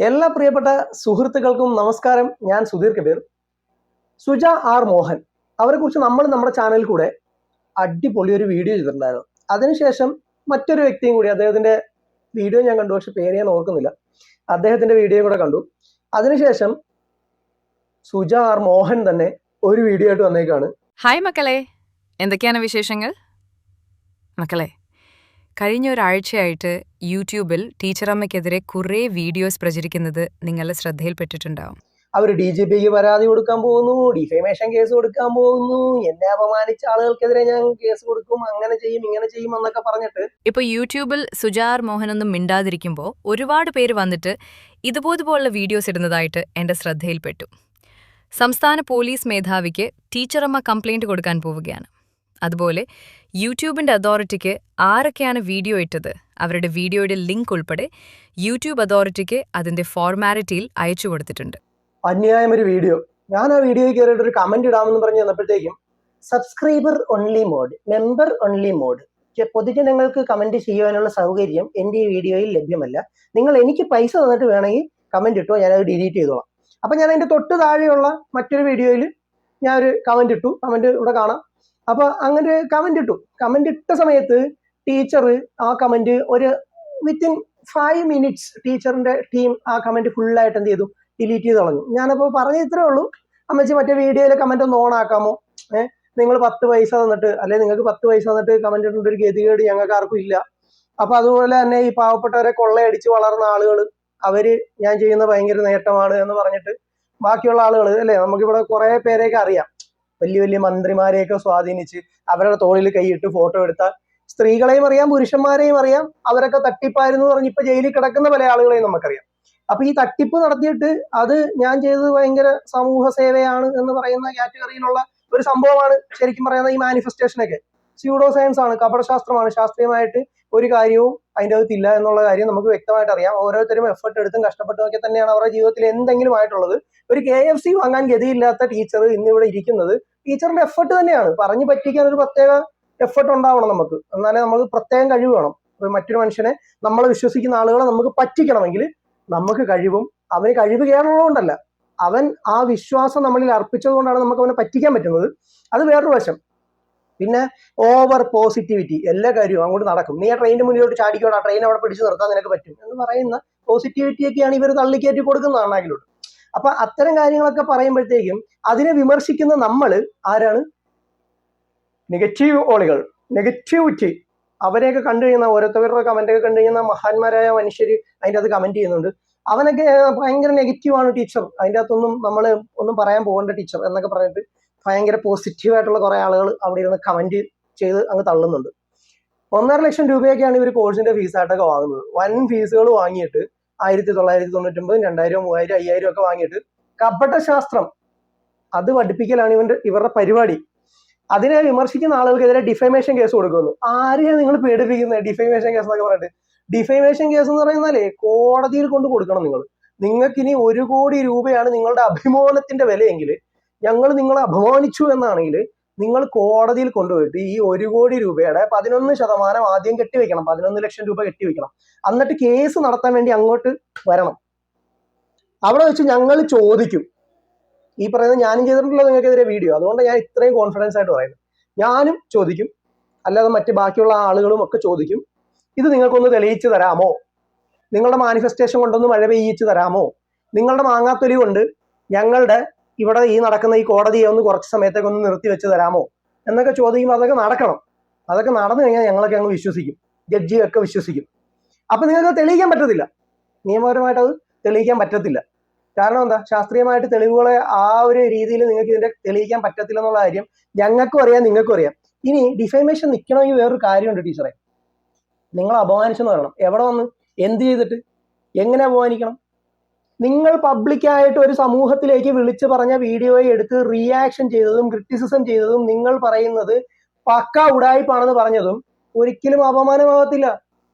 എല്ലാ പ്രിയപ്പെട്ട സുഹൃത്തുക്കൾക്കും നമസ്കാരം. ഞാൻ സുധീർ കബീർ. സുജ ആർ മോഹൻ അവരെ കുറിച്ച് നമ്മൾ നമ്മുടെ ചാനലിൽ കൂടെ അടിപൊളി ഒരു വീഡിയോ ചെയ്തിട്ടുണ്ടായിരുന്നു. അതിനുശേഷം മറ്റൊരു വ്യക്തിയും കൂടി അദ്ദേഹത്തിന്റെ വീഡിയോ ഞാൻ കണ്ടു, പക്ഷെ പേര് ഞാൻ ഓർക്കുന്നില്ല. അദ്ദേഹത്തിന്റെ വീഡിയോ കൂടെ കണ്ടു. അതിനുശേഷം സുജ ആർ മോഹൻ തന്നെ ഒരു വീഡിയോ ആയിട്ട് വന്നേക്കാണ്. ഹായ് മക്കളെ, എന്തൊക്കെയാണ് വിശേഷങ്ങൾ? മക്കളെ, കഴിഞ്ഞ ഒരാഴ്ചയായിട്ട് യൂട്യൂബിൽ ടീച്ചറമ്മയ്ക്കെതിരെ കുറേ വീഡിയോസ് പ്രചരിക്കുന്നത് നിങ്ങളുടെ ശ്രദ്ധയിൽപ്പെട്ടിട്ടുണ്ടാവും. അവർ DGPക്ക് പരാതി കൊടുക്കാൻ പോകുന്നു, ഡിഫേമേഷൻ കേസ് കൊടുക്കാൻ പോകുന്നു, എന്നെ അപമാനിച്ച ആളുകൾക്കെതിരെ ഞാൻ കേസ് കൊടുക്കും, അങ്ങനെ ചെയ്യും ഇങ്ങനെ ചെയ്യും എന്നൊക്കെ പറഞ്ഞിട്ട് ഇപ്പോൾ യൂട്യൂബിൽ സുജാർ മോഹനൊന്നും മിണ്ടാതിരിക്കുമ്പോൾ ഒരുപാട് പേര് വന്നിട്ട് ഇതുപോലുള്ള വീഡിയോസ് ഇടുന്നതായിട്ട് എൻ്റെ ശ്രദ്ധയിൽപ്പെട്ടു. സംസ്ഥാന പോലീസ് മേധാവിക്ക് ടീച്ചറമ്മ കംപ്ലൈൻറ്റ് കൊടുക്കാൻ പോവുകയാണ്. അതുപോലെ യൂട്യൂബിൻ്റെ അതോറിറ്റിക്ക് ആരൊക്കെയാണ് വീഡിയോ ഇട്ടത് അവരുടെ വീഡിയോയുടെ ലിങ്ക് ഉൾപ്പെടെ യൂട്യൂബ് അതോറിറ്റിക്ക് അതിൻ്റെ ഫോർമാലിറ്റിയിൽ അയച്ചു കൊടുത്തിട്ടുണ്ട്. അന്യായം ഒരു വീഡിയോ. ഞാൻ ആ വീഡിയോയിൽ കയറിയിട്ട് ഒരു കമന്റ് ഇടാമെന്ന് പറഞ്ഞ് തന്നപ്പോഴത്തേക്കും subscriber only mode, member only mode, പൊതുജനങ്ങൾക്ക് കമന്റ് ചെയ്യാനുള്ള സൗകര്യം എൻ്റെ ഈ വീഡിയോയിൽ ലഭ്യമല്ല. നിങ്ങൾ എനിക്ക് പൈസ തന്നിട്ട് വേണമെങ്കിൽ കമന്റ് ഇട്ടോ, ഞാനത് ഡിലീറ്റ് ചെയ്തോളാം. അപ്പൊ ഞാൻ അതിന്റെ തൊട്ട് താഴെയുള്ള മറ്റൊരു വീഡിയോയിൽ ഞാൻ ഒരു കമന്റ് ഇട്ടു. കമന്റ് ഇവിടെ കാണാം. അപ്പൊ അങ്ങനെ കമന്റ് ഇട്ടു. കമന്റ് ഇട്ട സമയത്ത് ടീച്ചർ ആ കമന്റ് ഒരു വിത്തിൻ 5 minutes ടീച്ചറിന്റെ ടീം ആ കമന്റ് ഫുള്ളായിട്ട് എന്ത് ചെയ്തു, ഡിലീറ്റ് ചെയ്ത് കളഞ്ഞു. ഞാനപ്പോൾ പറഞ്ഞ ഇത്രേ ഉള്ളൂ, അമ്മച്ചി മറ്റേ വീഡിയോയിലെ കമന്റ് ഒന്ന് ഓൺ ആക്കാമോ? നിങ്ങൾ 10 പൈസ തന്നിട്ട്, അല്ലെങ്കിൽ നിങ്ങൾക്ക് 10 പൈസ തന്നിട്ട് കമന്റ് ഇടേണ്ട ഒരു ഗതികേട് ഞങ്ങൾക്ക് ആർക്കും ഇല്ല. അപ്പൊ അതുപോലെ തന്നെ ഈ പാവപ്പെട്ടവരെ കൊള്ളയടിച്ച് വളർന്ന ആളുകൾ, അവര് ഞാൻ ചെയ്യുന്ന ഭയങ്കര നേട്ടമാണ് എന്ന് പറഞ്ഞിട്ട് ബാക്കിയുള്ള ആളുകൾ അല്ലേ, നമുക്കിവിടെ കുറെ പേരെയൊക്കെ അറിയാം, വലിയ വലിയ മന്ത്രിമാരെയൊക്കെ സ്വാധീനിച്ച് അവരുടെ തോളിൽ കൈയിട്ട് ഫോട്ടോ എടുത്ത സ്ത്രീകളെയും അറിയാം, പുരുഷന്മാരെയും അറിയാം. അവരൊക്കെ തട്ടിപ്പായിരുന്നു പറഞ്ഞ് ഇപ്പൊ ജയിലിൽ കിടക്കുന്ന പല ആളുകളെയും നമുക്കറിയാം. അപ്പൊ ഈ തട്ടിപ്പ് നടത്തിയിട്ട് അത് ഞാൻ ചെയ്തത് ഭയങ്കര സമൂഹ സേവയാണ് എന്ന് പറയുന്ന കാറ്റഗറിയിലുള്ള ഒരു സംഭവമാണ് ശരിക്കും പറയുന്ന ഈ മാനിഫെസ്റ്റേഷനൊക്കെ. സ്യൂഡോ സയൻസ് ആണ്, കപടശാസ്ത്രമാണ്. ശാസ്ത്രീയമായിട്ട് ഒരു കാര്യവും അതിൻ്റെ അകത്തില്ല എന്നുള്ള കാര്യം നമുക്ക് വ്യക്തമായിട്ട് അറിയാം. ഓരോരുത്തരും എഫർട്ട് എടുത്തും കഷ്ടപ്പെട്ടും ഒക്കെ തന്നെയാണ് അവരുടെ ജീവിതത്തിൽ എന്തെങ്കിലും ആയിട്ടുള്ളത്. ഒരു KFC വാങ്ങാൻ ഗതിയില്ലാത്ത ടീച്ചർ ഇന്നിവിടെ ഇരിക്കുന്നത് ടീച്ചറിന്റെ എഫർട്ട് തന്നെയാണ്. പറഞ്ഞു പറ്റിക്കാൻ ഒരു പ്രത്യേക എഫർട്ട് ഉണ്ടാവണം നമുക്ക്, എന്നാലേ നമുക്ക് പ്രത്യേകം കഴിവ് വേണം. മറ്റൊരു മനുഷ്യനെ, നമ്മളെ വിശ്വസിക്കുന്ന ആളുകളെ നമുക്ക് പറ്റിക്കണമെങ്കിൽ നമുക്ക് കഴിവും, അവന് കഴിവ് കേറുന്നതുകൊണ്ടല്ല, അവൻ ആ വിശ്വാസം നമ്മളിൽ അർപ്പിച്ചത് കൊണ്ടാണ് നമുക്ക് അവനെ പറ്റിക്കാൻ പറ്റുന്നത്. അത് വേറൊരു വശം. പിന്നെ ഓവർ പോസിറ്റിവിറ്റി, എല്ലാ കാര്യവും അങ്ങോട്ട് നടക്കും. നീ ആ ട്രെയിനിന്റെ മുന്നിലോട്ട് ചാടിക്കോടാ, ട്രെയിൻ അവിടെ പിടിച്ചു നിർത്താൻ നിനക്ക് പറ്റും എന്ന് പറയുന്ന പോസിറ്റിവിറ്റിയൊക്കെയാണ് ഇവർ തള്ളിക്കയറ്റി കൊടുക്കുന്നത് അണ്ണാക്കിലോട്ട്. അപ്പൊ അത്തരം കാര്യങ്ങളൊക്കെ പറയുമ്പോഴത്തേക്കും അതിനെ വിമർശിക്കുന്ന നമ്മൾ ആരാണ്? നെഗറ്റീവ് ആളുകൾ, നെഗറ്റിവിറ്റി. അവരെയൊക്കെ കണ്ടു കഴിയുന്ന, ഓരോരുത്തരുടെ കമന്റൊക്കെ കണ്ടു കഴിയുന്ന മഹാന്മാരായ മനുഷ്യർ അതിൻ്റെ അത് കമന്റ് ചെയ്യുന്നുണ്ട്. അവനൊക്കെ ഭയങ്കര നെഗറ്റീവാണ് ടീച്ചർ, അതിൻ്റെ അകത്തൊന്നും നമ്മൾ ഒന്നും പറയാൻ പോകേണ്ട ടീച്ചർ എന്നൊക്കെ പറഞ്ഞിട്ട് ഭയങ്കര പോസിറ്റീവായിട്ടുള്ള കുറെ ആളുകൾ അവിടെ ഇരുന്ന് കമന്റ് ചെയ്ത് അങ്ങ് തള്ളുന്നുണ്ട്. 1.5 ലക്ഷം രൂപയൊക്കെയാണ് ഇവർ കോഴ്സിന്റെ ഫീസായിട്ടൊക്കെ വാങ്ങുന്നത്. വൻ ഫീസുകൾ വാങ്ങിയിട്ട് 1999, 2000, 3000, 5000 ഒക്കെ വാങ്ങിയിട്ട് കപടശാസ്ത്രം അത് പഠിപ്പിക്കലാണ് ഇവരുടെ പരിപാടി. അതിനെ വിമർശിക്കുന്ന ആളുകൾക്കെതിരെ ഡിഫേമേഷൻ കേസ് കൊടുക്കുന്നു. ആരെയാണ് നിങ്ങൾ പേടിപ്പിക്കുന്നത്? ഡിഫേമേഷൻ കേസ് എന്നൊക്കെ പറഞ്ഞിട്ട്. ഡിഫേമേഷൻ കേസ് എന്ന് പറയുന്നാലേ കോടതിയിൽ കൊണ്ട് കൊടുക്കണം. നിങ്ങൾക്കിനി 1 കോടി രൂപയാണ് നിങ്ങളുടെ അഭിമാനത്തിന്റെ വിലയെങ്കിൽ, ഞങ്ങൾ നിങ്ങളെ അപമാനിച്ചു എന്നാണെങ്കിൽ നിങ്ങൾ കോടതിയിൽ കൊണ്ടുപോയിട്ട് ഈ 1 കോടി രൂപയുടെ 11% ആദ്യം കെട്ടിവെക്കണം. 11 ലക്ഷം രൂപ കെട്ടിവെക്കണം. എന്നിട്ട് കേസ് നടത്താൻ വേണ്ടി അങ്ങോട്ട് വരണം. അവിടെ വെച്ച് ഞങ്ങൾ ചോദിക്കും. ഈ പറയുന്നത് ഞാനും ചെയ്തിട്ടുള്ള നിങ്ങൾക്കെതിരെ വീഡിയോ, അതുകൊണ്ട് ഞാൻ ഇത്രയും കോൺഫിഡൻസ് ആയിട്ട് പറയുന്നത്. ഞാനും ചോദിക്കും, അല്ലാതെ മറ്റ് ബാക്കിയുള്ള ആളുകളും ഒക്കെ ചോദിക്കും. ഇത് നിങ്ങൾക്കൊന്ന് തെളിയിച്ചു തരാമോ? നിങ്ങളുടെ മാനിഫെസ്റ്റേഷൻ കൊണ്ടൊന്ന് മഴ പെയ്യിച്ചു തരാമോ? നിങ്ങളുടെ മാങ്ങാത്തൊലി കൊണ്ട് ഞങ്ങളുടെ ഇവിടെ ഈ നടക്കുന്ന ഈ കോടതിയെ ഒന്ന് കുറച്ച് സമയത്തേക്ക് ഒന്ന് നിർത്തി വെച്ച് തരാമോ എന്നൊക്കെ ചോദിക്കുമ്പോൾ അതൊക്കെ നടക്കണം. അതൊക്കെ നടന്നു കഴിഞ്ഞാൽ ഞങ്ങളൊക്കെ അങ്ങ് വിശ്വസിക്കും, ജഡ്ജിയൊക്കെ വിശ്വസിക്കും. അപ്പൊ നിങ്ങൾക്ക് തെളിയിക്കാൻ പറ്റത്തില്ല, നിയമപരമായിട്ട് അത് തെളിയിക്കാൻ പറ്റത്തില്ല. കാരണം എന്താ? ശാസ്ത്രീയമായിട്ട് തെളിവുകളെ ആ ഒരു രീതിയിൽ നിങ്ങൾക്ക് ഇതിന്റെ തെളിയിക്കാൻ പറ്റത്തില്ല എന്നുള്ള കാര്യം ഞങ്ങൾക്കും അറിയാം, നിങ്ങൾക്കും അറിയാം. ഇനി ഡിഫേമേഷൻ നിൽക്കണമെങ്കിൽ വേറൊരു കാര്യമുണ്ട് ടീച്ചറെ. നിങ്ങൾ അപമാനിച്ചെന്ന് പറയണം. എവിടെ വന്ന്, എന്ത് ചെയ്തിട്ട്, എങ്ങനെ അപമാനിക്കണം? നിങ്ങൾ പബ്ലിക്കായിട്ട് ഒരു സമൂഹത്തിലേക്ക് വിളിച്ചു പറഞ്ഞ വീഡിയോയെ എടുത്ത് റിയാക്ഷൻ ചെയ്തതും ക്രിറ്റിസിസം ചെയ്തതും നിങ്ങൾ പറയുന്നത് പക്ക ഉടായിപ്പാണെന്ന് പറഞ്ഞതും ഒരിക്കലും അപമാനമാകത്തില്ല.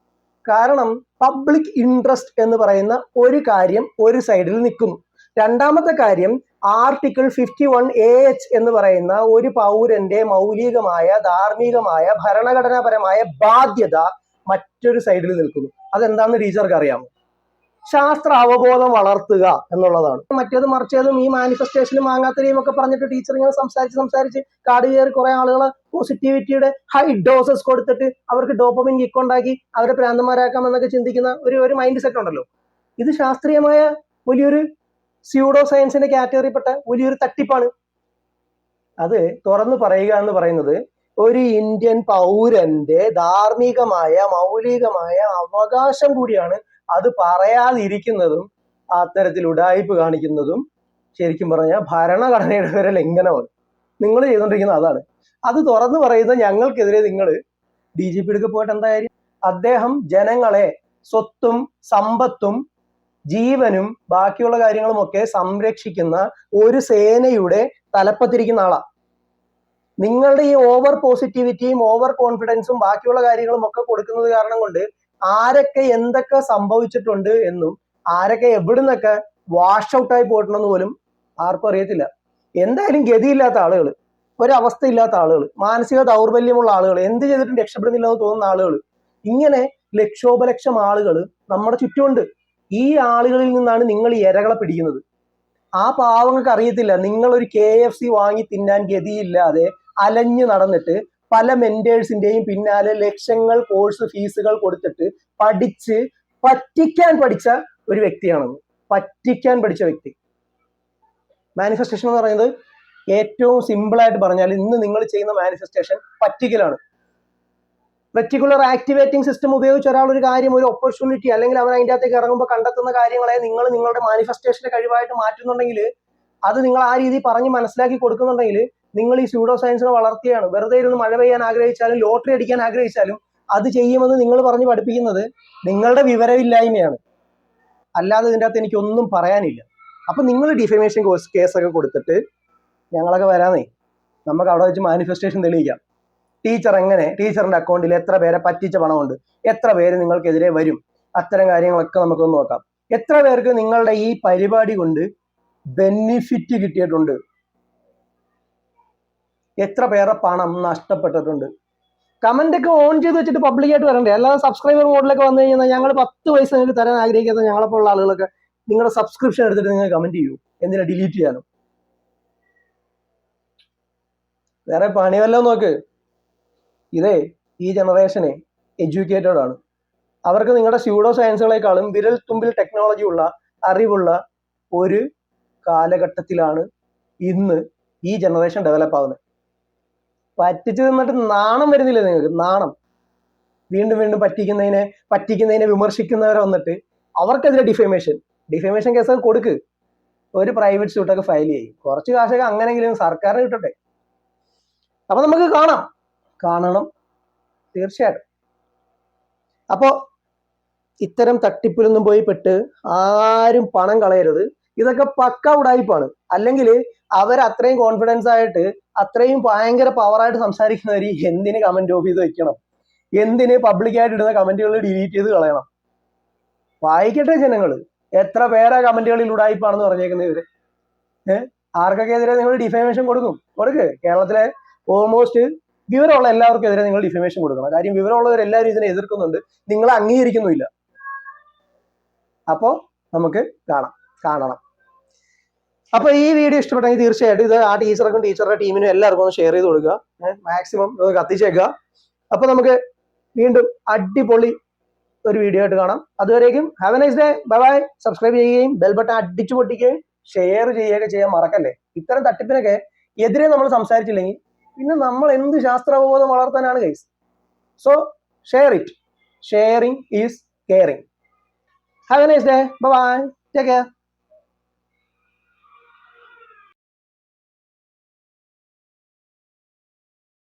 കാരണം പബ്ലിക് ഇൻട്രസ്റ്റ് എന്ന് പറയുന്ന ഒരു കാര്യം ഒരു സൈഡിൽ നിൽക്കുന്നു. രണ്ടാമത്തെ കാര്യം, ആർട്ടിക്കിൾ 51AH എന്ന് പറയുന്ന ഒരു പൗരന്റെ മൗലികമായ, ധാർമ്മികമായ, ഭരണഘടനാപരമായ ബാധ്യത മറ്റൊരു സൈഡിൽ നിൽക്കുന്നു. അതെന്താണെന്ന് ടീച്ചർക്ക് അറിയാമോ? ശാസ്ത്ര അവബോധം വളർത്തുക എന്നുള്ളതാണ്. മറ്റേത് മറിച്ചതും ഈ മാനിഫെസ്റ്റേഷനും വാങ്ങാത്തരെയും ഒക്കെ പറഞ്ഞിട്ട് ടീച്ചർ ഇങ്ങനെ സംസാരിച്ച് കാട് കയറി കുറെ ആളുകളെ പോസിറ്റിവിറ്റിയുടെ ഹൈ ഡോസസ് കൊടുത്തിട്ട് അവർക്ക് ഡോപ്പമിൻ കിക്ക് ഉണ്ടാക്കി അവരെ ഭ്രാന്തന്മാരാക്കാം എന്നൊക്കെ ചിന്തിക്കുന്ന ഒരു മൈൻഡ് സെറ്റ് ഉണ്ടല്ലോ. ഇത് ശാസ്ത്രീയമായ വലിയൊരു സ്യൂഡോ സയൻസിന്റെ കാറ്റഗറിപ്പെട്ട വലിയൊരു തട്ടിപ്പാണ്. അത് തുറന്നു പറയുക എന്ന് പറയുന്നത് ഒരു ഇന്ത്യൻ പൗരന്റെ ധാർമ്മികമായ മൗലികമായ അവകാശം കൂടിയാണ്. അത് പറയാതിരിക്കുന്നതും അത്തരത്തിൽ ഉഡായിപ്പ് കാണിക്കുന്നതും ശരിക്കും പറഞ്ഞാൽ ഭരണഘടനയുടെ വരെ ലംഘനമാണ്. നിങ്ങൾ ചെയ്തുകൊണ്ടിരിക്കുന്നത് അതാണ്. അത് തുറന്നു പറയുന്ന ഞങ്ങൾക്കെതിരെ നിങ്ങൾ DGP എടുക്കെ പോയിട്ട് എന്താ കാര്യം? അദ്ദേഹം ജനങ്ങളെ സ്വത്തും സമ്പത്തും ജീവനും ബാക്കിയുള്ള കാര്യങ്ങളും ഒക്കെ സംരക്ഷിക്കുന്ന ഒരു സേനയുടെ തലപ്പത്തിരിക്കുന്ന ആളാ. നിങ്ങളുടെ ഈ ഓവർ പോസിറ്റിവിറ്റിയും ഓവർ കോൺഫിഡൻസും ബാക്കിയുള്ള കാര്യങ്ങളും ഒക്കെ കൊടുക്കുന്നത് കാരണം കൊണ്ട് ആരൊക്കെ എന്തൊക്കെ സംഭവിച്ചിട്ടുണ്ട് എന്നും ആരൊക്കെ എവിടുന്നൊക്കെ വാഷ് ഔട്ടായി പോയിട്ടുണ്ടെന്ന് പോലും ആർക്കും അറിയത്തില്ല. എന്തായാലും ഗതിയില്ലാത്ത ആളുകൾ, ഒരവസ്ഥയില്ലാത്ത ആളുകൾ, മാനസിക ദൗർബല്യമുള്ള ആളുകൾ, എന്ത് ചെയ്തിട്ടും രക്ഷപ്പെടുന്നില്ല എന്ന് തോന്നുന്ന ആളുകൾ, ഇങ്ങനെ ലക്ഷോപലക്ഷം ആളുകൾ നമ്മുടെ ചുറ്റുമുണ്ട്. ഈ ആളുകളിൽ നിന്നാണ് നിങ്ങൾ ഈ ഇരകളെ പിടിക്കുന്നത്. ആ പാവങ്ങൾക്ക് അറിയത്തില്ല നിങ്ങൾ ഒരു KFC വാങ്ങി തിന്നാൻ ഗതിയില്ലാതെ അലഞ്ഞു നടന്നിട്ട് പല മെന്റേഴ്സിന്റെയും പിന്നാലെ ലക്ഷങ്ങൾ കോഴ്സ് ഫീസുകൾ കൊടുത്തിട്ട് പഠിച്ച് പറ്റിക്കാൻ പഠിച്ച ഒരു വ്യക്തിയാണെന്ന്. പറ്റിക്കാൻ പഠിച്ച വ്യക്തി. മാനിഫെസ്റ്റേഷൻ എന്ന് പറയുന്നത് ഏറ്റവും സിമ്പിളായിട്ട് പറഞ്ഞാൽ ഇന്ന് നിങ്ങൾ ചെയ്യുന്ന മാനിഫെസ്റ്റേഷൻ പറ്റിക്കലാണ്. റെറ്റിക്കുലർ ആക്ടിവേറ്റിംഗ് സിസ്റ്റം ഉപയോഗിച്ച് ഒരാൾ ഒരു കാര്യം, ഒരു ഓപ്പർച്യൂണിറ്റി അല്ലെങ്കിൽ അവർ അതിൻ്റെ അകത്തേക്ക് ഇറങ്ങുമ്പോൾ കണ്ടെത്തുന്ന കാര്യങ്ങളെ നിങ്ങൾ നിങ്ങളുടെ മാനിഫെസ്റ്റേഷന്റെ കഴിവായിട്ട് മാറ്റുന്നുണ്ടെങ്കിൽ, അത് നിങ്ങൾ ആ രീതി പറഞ്ഞ് മനസ്സിലാക്കി കൊടുക്കുന്നുണ്ടെങ്കിൽ നിങ്ങൾ ഈ സ്യൂഡോ സയൻസിനെ വളർത്തിയാണ്. വെറുതെ ഇരുന്ന് മഴ പെയ്യാൻ ആഗ്രഹിച്ചാലും ലോട്ടറി അടിക്കാൻ ആഗ്രഹിച്ചാലും അത് ചെയ്യുമെന്ന് നിങ്ങൾ പറഞ്ഞ് പഠിപ്പിക്കുന്നത് നിങ്ങളുടെ വിവരമില്ലായ്മയാണ്. അല്ലാതെ ഇതിൻ്റെ അകത്ത് എനിക്കൊന്നും പറയാനില്ല. അപ്പൊ നിങ്ങൾ ഡിഫമേഷൻ കേസൊക്കെ കൊടുത്തിട്ട് ഞങ്ങളൊക്കെ വരാന്നേ, നമുക്ക് അവിടെ വെച്ച് മാനിഫെസ്റ്റേഷൻ തെളിയിക്കാം. ടീച്ചറിന്റെ അക്കൗണ്ടിൽ എത്ര പേരെ പറ്റിച്ച പണമുണ്ട്, എത്ര പേര് നിങ്ങൾക്കെതിരെ വരും, അത്തരം കാര്യങ്ങളൊക്കെ നമുക്കൊന്ന് നോക്കാം. എത്ര പേർക്ക് നിങ്ങളുടെ ഈ പരിപാടി കൊണ്ട് ബെനിഫിറ്റ് കിട്ടിയിട്ടുണ്ട്, എത്ര പേരെ പണം നഷ്ടപ്പെട്ടിട്ടുണ്ട്. കമന്റ് ഒക്കെ ഓൺ ചെയ്ത് വെച്ചിട്ട് പബ്ലിക്കായിട്ട് വരണ്ടേ. അല്ലാതെ സബ്സ്ക്രൈബർ മോഡിലൊക്കെ വന്നു കഴിഞ്ഞാൽ ഞങ്ങൾ 10 പൈസ നിങ്ങൾക്ക് തരാൻ ആഗ്രഹിക്കാത്ത ഞങ്ങളെപ്പോലുള്ള ആളുകളൊക്കെ നിങ്ങളുടെ സബ്സ്ക്രിപ്ഷൻ എടുത്തിട്ട് നിങ്ങൾ കമന്റ് ചെയ്യൂ. എന്തിനാ ഡിലീറ്റ് ചെയ്യാനും? വേറെ പണി വല്ലതും നോക്ക്. ഈ ജനറേഷനെ എഡ്യൂക്കേറ്റഡ് ആണ്. അവർക്ക് നിങ്ങളുടെ സ്യൂഡോ സയൻസുകളെക്കാളും വിരൽ തുമ്പിൽ ടെക്നോളജി ഉള്ള അറിവുള്ള ഒരു കാലഘട്ടത്തിലാണ് ഇന്ന് ഈ ജനറേഷൻ ഡെവലപ്പ് ആകുന്നത്. പറ്റിച്ചു നിന്നിട്ട് നാണം വരുന്നില്ല നിങ്ങൾക്ക്? നാണം. വീണ്ടും വീണ്ടും പറ്റിക്കുന്നതിനെ വിമർശിക്കുന്നവരെ വന്നിട്ട് അവർക്കെതിരെ ഡിഫമേഷൻ കേസൊക്കെ കൊടുക്ക്. ഒരു പ്രൈവറ്റ് സ്യൂട്ടൊക്കെ ഫയൽ ചെയ്യും. കുറച്ച് കാശൊക്കെ അങ്ങനെങ്കിലും സർക്കാരിന് കിട്ടട്ടെ. അപ്പൊ നമുക്ക് കാണണം തീർച്ചയായിട്ടും. അപ്പോ ഇത്തരം തട്ടിപ്പിലൊന്നും പോയി പെട്ട് ആരും പണം കളയരുത്. ഇതൊക്കെ പക്ക ഉടായിപ്പാണ്. അല്ലെങ്കിൽ അവർ അത്രയും കോൺഫിഡൻസ് ആയിട്ട് അത്രയും ഭയങ്കര പവറായിട്ട് സംസാരിക്കുന്നവർ എന്തിന് കമന്റ് ഓഫ് ചെയ്ത് വെക്കണം? എന്തിന് പബ്ലിക്കായിട്ട് ഇടുന്ന കമന്റുകൾ ഡിലീറ്റ് ചെയ്ത് കളയണം? വായിക്കട്ടെ ജനങ്ങൾ. എത്ര പേരാ കമന്റുകളിൽ ഉടായിപ്പാണെന്ന് പറഞ്ഞേക്കുന്നത് ഇവര്. ആർക്കൊക്കെ എതിരെ നിങ്ങൾ ഡിഫമേഷൻ കൊടുക്ക്. കേരളത്തിലെ ഓൾമോസ്റ്റ് വിവരമുള്ള എല്ലാവർക്കും എതിരെ നിങ്ങൾ ഡിഫമേഷൻ കൊടുക്കണം. കാര്യം വിവരമുള്ളവരെല്ലാവരും ഇതിനെ എതിർക്കുന്നുണ്ട്, നിങ്ങൾ അംഗീകരിക്കുന്നില്ല. അപ്പോ നമുക്ക് കാണണം. അപ്പൊ ഈ വീഡിയോ ഇഷ്ടപ്പെട്ടെങ്കിൽ തീർച്ചയായിട്ടും ഇത് ആ ടീച്ചർക്കും ടീച്ചറുടെ ടീമിനും എല്ലാവർക്കും ഒന്ന് ഷെയർ ചെയ്ത് കൊടുക്കുക. മാക്സിമം കത്തിച്ചേക്കുക. അപ്പൊ നമുക്ക് വീണ്ടും അടിപൊളി ഒരു വീഡിയോ ആയിട്ട് കാണാം. അതുവരേക്കും have a nice day. Bye. Subscribe ചെയ്യുകയും ബെൽ ബട്ടൺ അടിച്ചു പൊട്ടിക്കുകയും ഷെയർ ചെയ്യുകയൊക്കെ ചെയ്യാൻ മറക്കല്ലേ. ഇത്തരം തട്ടിപ്പിനൊക്കെ എതിരെ നമ്മൾ സംസാരിച്ചില്ലെങ്കിൽ പിന്നെ നമ്മൾ എന്ത് ശാസ്ത്രാവബോധം വളർത്താനാണ് guys? So share it. Sharing is caring. Have a nice day. Bye. Take care.